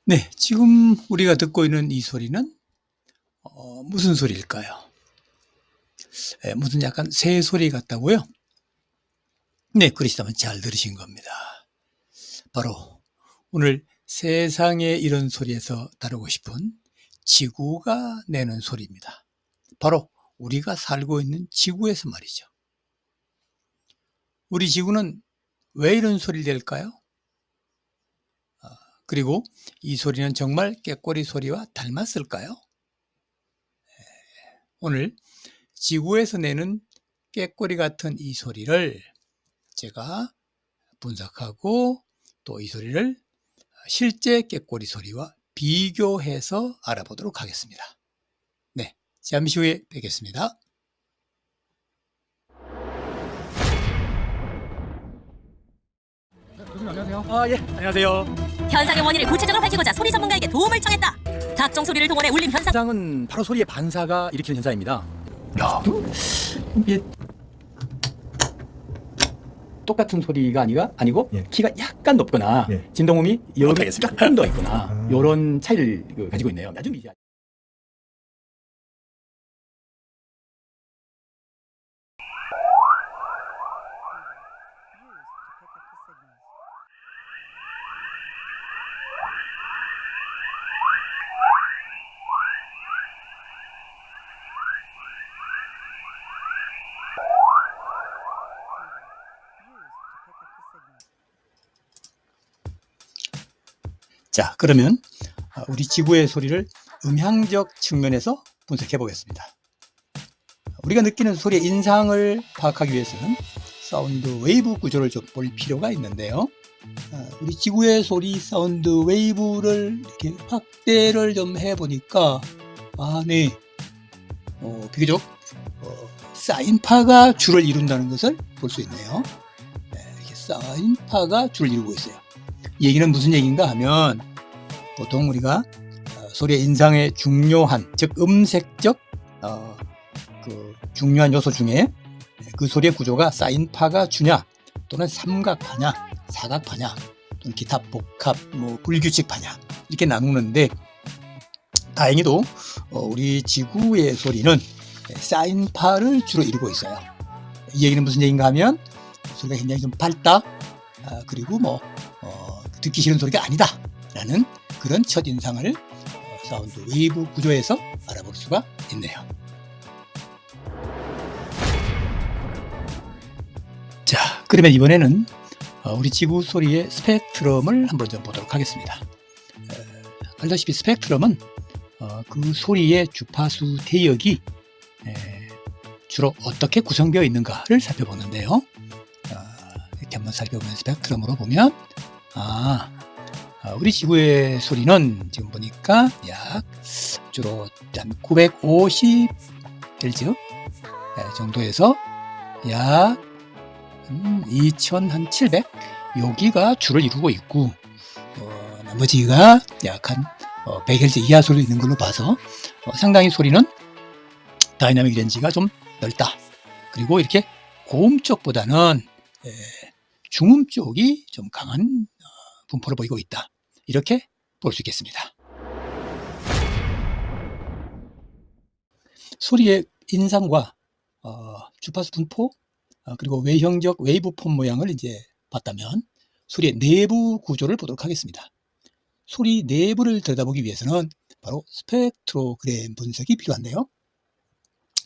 네, 지금 우리가 듣고 있는 이 소리는 무슨 소리일까요? 무슨 약간 새 소리 같다고요? 네, 그러시다면 잘 들으신 겁니다. 바로 오늘 세상의 이런 소리에서 다루고 싶은 지구가 내는 소리입니다. 바로 우리가 살고 있는 지구에서 말이죠. 우리 지구는 왜 이런 소리를 낼까요? 그리고 이 소리는 정말 꾀꼬리 소리와 닮았을까요? 오늘 지구에서 내는 꾀꼬리 같은 이 소리를 제가 분석하고 또 이 소리를 실제 꾀꼬리 소리와 비교해서 알아보도록 하겠습니다. 네, 잠시 후에 뵙겠습니다. 교수님 안녕하세요. 예, 안녕하세요. 현상의 원인을 구체적으로 밝히고자 소리 전문가에게 도움을 청했다. 각종 소리를 동원해 울림 현상. 현상은 바로 소리의 반사가 일으키는 현상입니다. 야, 이게 똑같은 소리가 아니고 예. 키가 약간 높거나 예. 진동음이 여기 알겠습니다. 조금 더 있거나 아. 이런 차이를 가지고 있네요. 아주 미세한. 자, 그러면 우리 지구의 소리를 음향적 측면에서 분석해 보겠습니다. 우리가 느끼는 소리의 인상을 파악하기 위해서는 사운드 웨이브 구조를 좀 볼 필요가 있는데요. 우리 지구의 소리 사운드 웨이브를 이렇게 확대를 좀 해보니까 네, 비교적 사인파가 줄을 이룬다는 것을 볼 수 있네요. 이렇게 사인파가 줄을 이루고 있어요. 이 얘기는 무슨 얘기인가 하면 보통 우리가 소리의 인상의 중요한, 즉 음색적 중요한 요소 중에 그 소리의 구조가 사인파가 주냐 또는 삼각파냐 사각파냐 또는 기타 복합 불규칙파냐 이렇게 나누는데, 다행히도 우리 지구의 소리는 사인파를 주로 이루고 있어요. 이 얘기는 무슨 얘기인가 하면 소리가 굉장히 좀 밝다, 그리고 듣기 싫은 소리가 아니다 라는 그런 첫인상을 사운드 웨이브 구조에서 알아볼 수가 있네요. 자, 그러면 이번에는 우리 지구 소리의 스펙트럼을 한번 좀 보도록 하겠습니다. 알다시피 스펙트럼은 그 소리의 주파수 대역이 주로 어떻게 구성되어 있는가를 살펴보는데요. 이렇게 한번 살펴보면 스펙트럼으로 보면 우리 지구의 소리는 지금 보니까 약 주로 950Hz 정도에서 약 2700 여기가 주를 이루고 있고, 나머지가 약 한 100Hz 이하 소리 있는 걸로 봐서 상당히 소리는 다이나믹 렌지가 좀 넓다. 그리고 이렇게 고음 쪽보다는 중음 쪽이 좀 강한 분포를 보이고 있다. 이렇게 볼 수 있겠습니다. 소리의 인상과 주파수 분포 그리고 외형적 웨이브폼 모양을 이제 봤다면 소리의 내부 구조를 보도록 하겠습니다. 소리 내부를 들여다보기 위해서는 바로 스펙트로그램 분석이 필요한데요.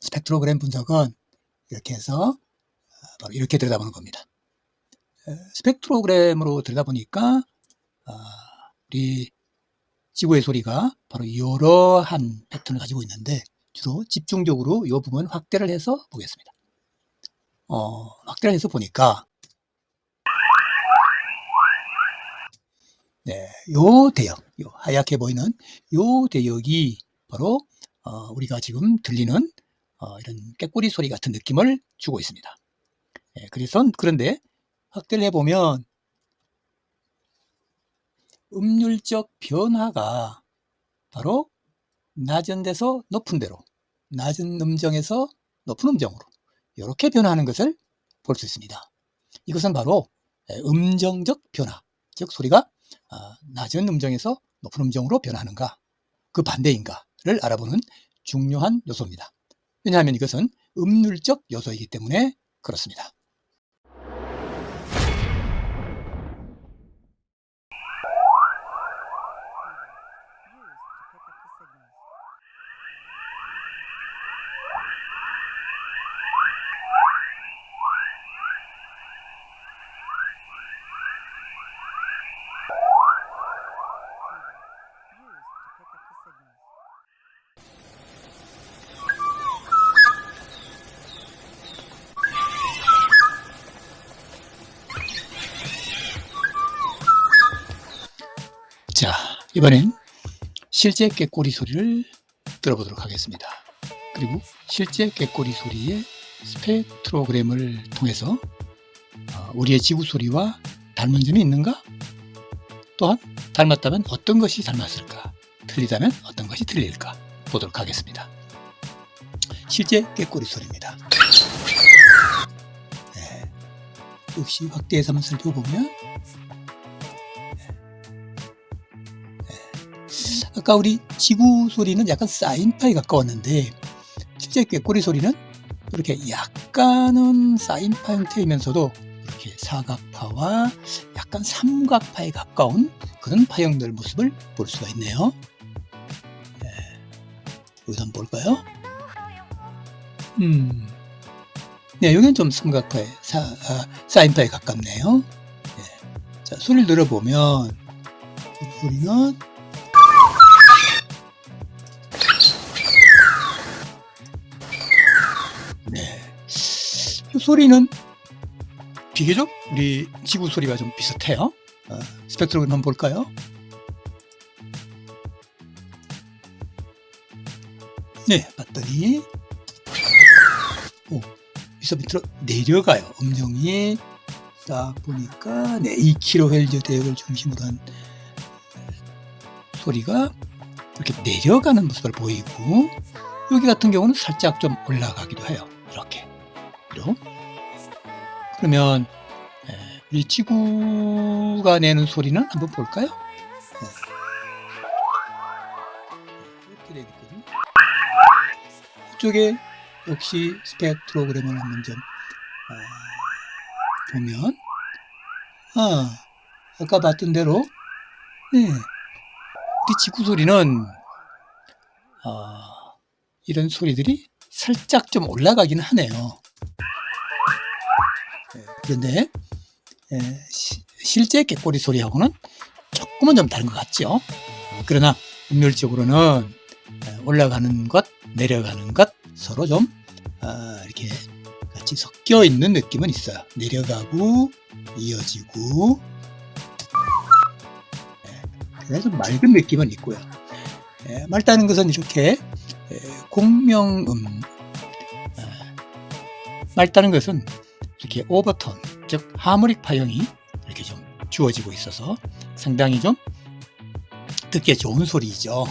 스펙트로그램 분석은 이렇게 해서 바로 이렇게 들여다보는 겁니다. 스펙트로그램으로 들여다보니까 우리 지구의 소리가 바로 이러한 패턴을 가지고 있는데, 주로 집중적으로 이 부분 확대를 해서 보겠습니다. 확대를 해서 보니까 요 대역, 요 하얗게 보이는 요 대역이 바로 우리가 지금 들리는 이런 꾀꼬리 소리 같은 느낌을 주고 있습니다. 그런데 확대를 해보면 음률적 변화가 바로 낮은 데서 높은 데로, 낮은 음정에서 높은 음정으로 이렇게 변화하는 것을 볼 수 있습니다. 이것은 바로 음정적 변화, 즉 소리가 낮은 음정에서 높은 음정으로 변하는가, 그 반대인가를 알아보는 중요한 요소입니다. 왜냐하면 이것은 음률적 요소이기 때문에 그렇습니다. 자, 이번엔 실제 꾀꼬리 소리를 들어보도록 하겠습니다. 그리고 실제 꾀꼬리 소리의 스펙트로그램을 통해서 우리의 지구 소리와 닮은 점이 있는가? 또한 닮았다면 어떤 것이 닮았을까? 틀리다면 어떤 것이 틀릴까? 보도록 하겠습니다. 실제 꾀꼬리 소리입니다. 네, 역시 확대해서 한번 살펴보면 아까 우리 지구 소리는 약간 사인파에 가까웠는데 실제 꾀꼬리 소리는 이렇게 약간은 사인파 형태이면서도 이렇게 사각파와 약간 삼각파에 가까운 그런 파형들 모습을 볼 수가 있네요. 여기서 한번 볼까요? 네, 여기는 좀 삼각파에 사인파에 가깝네요. 네. 자, 소리를 들어보면 이 소리는 이 소리는 비교적 우리 지구 소리와 좀 비슷해요. 스펙트로그램 한번 볼까요? 네, 봤더니 위서 밑으로 내려가요. 음정이 딱 보니까 2kHz 대역을 중심으로 한 소리가 이렇게 내려가는 모습을 보이고, 여기 같은 경우는 살짝 좀 올라가기도 해요. 이렇게. 그러면 우리 지구가 내는 소리는 한번 볼까요? 이렇게 되어 있거든요. 이쪽에 역시 스펙트로그램을 한번 좀 보면 아까 봤던 대로 우리 지구 소리는 이런 소리들이 살짝 좀 올라가기는 하네요. 그런데 실제 꾀꼬리 소리하고는 조금은 좀 다른 것 같죠. 그러나 음률적으로는 올라가는 것, 내려가는 것 서로 좀 이렇게 같이 섞여 있는 느낌은 있어요. 내려가고 이어지고, 그래서 맑은 느낌은 있고요. 맑다는 것은 이렇게 공명음, 맑다는 것은 이렇게 오버톤, 즉 하모닉 파형이 이렇게 좀 주어지고 있어서 상당히 좀 듣기에 좋은 소리이죠.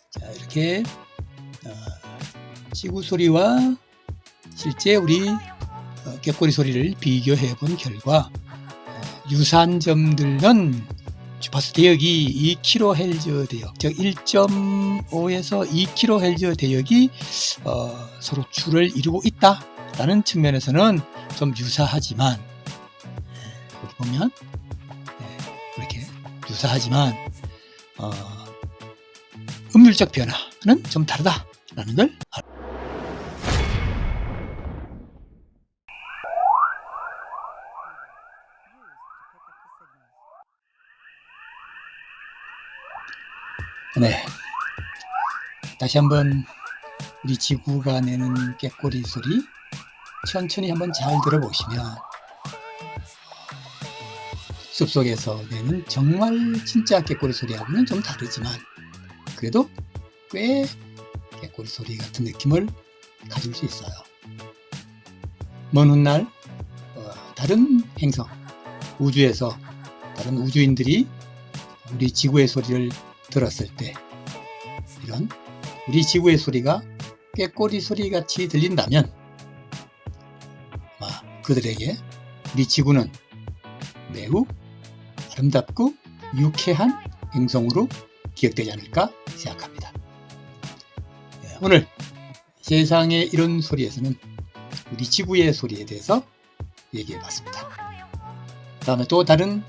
자, 이렇게 지구 소리와 실제 우리 꾀꼬리 소리를 비교해 본 결과 유사한 점들은 주파수 대역이 2kHz 대역, 즉 1.5에서 2kHz 대역이 서로 줄을 이루고 있다라는 측면에서는 좀 유사하지만, 여기 보면 이렇게 유사하지만 음률적 변화는 좀 다르다라는 걸 네, 다시 한번 우리 지구가 내는 꾀꼬리 소리 천천히 한번 잘 들어보시면 숲속에서 내는 정말 진짜 꾀꼬리 소리하고는 좀 다르지만 그래도 꽤 꾀꼬리 소리 같은 느낌을 가질 수 있어요. 먼 훗날 다른 행성, 우주에서 다른 우주인들이 우리 지구의 소리를 들었을 때 이런 우리 지구의 소리가 꾀꼬리 소리 같이 들린다면 그들에게 우리 지구는 매우 아름답고 유쾌한 행성으로 기억되지 않을까 생각합니다. 오늘 세상의 이런 소리에서는 우리 지구의 소리에 대해서 얘기해 봤습니다. 다음에 또 다른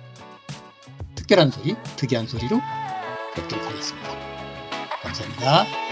특별한 소리, 특이한 소리로 뵙도록 하겠습니다. 감사합니다.